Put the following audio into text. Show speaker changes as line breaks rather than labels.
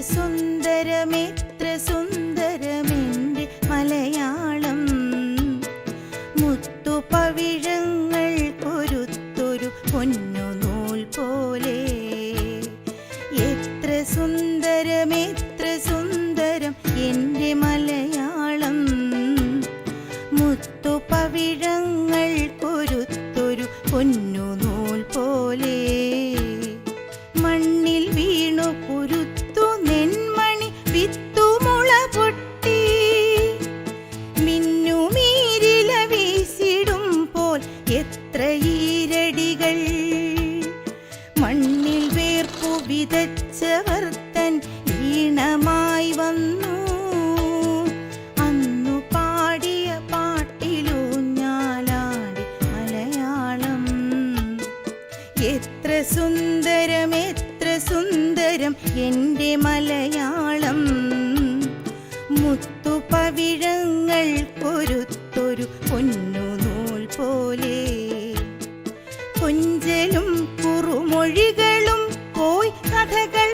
സുന്ദരമെത്ര സുന്ദരമെൻ്റെ മലയാളം. മുത്തുപവിഴങ്ങൾ കൊരുത്തൊരു പൊന്നുനൂൽ പോലെ. എത്ര സുന്ദരമെത്ര സുന്ദരം എൻ്റെ മലയാളം. മുത്തുപവിഴങ്ങൾ കൊരുത്തൊരു പൊന്നുനൂൽ പോലെ. മണ്ണിൽ വീണു കുരുത്തു നെന്മണി വിത്തുമുള പൊട്ടി. മിന്നുമീരില വീശിടും പോൽ എത്ര ഈരടികൾ. മണ്ണിൽ വേർപ്പു വിതച്ചവർ തൻ ഈണമായി വന്നു. അന്നു പാടിയ പാട്ടിലൂഞ്ഞാലാടി മലയാളം. എത്ര സുന്ദരം എത്ര സുന്ദരം എൻ്റെ മലയാളം. മുത്തുപവിഴങ്ങൾ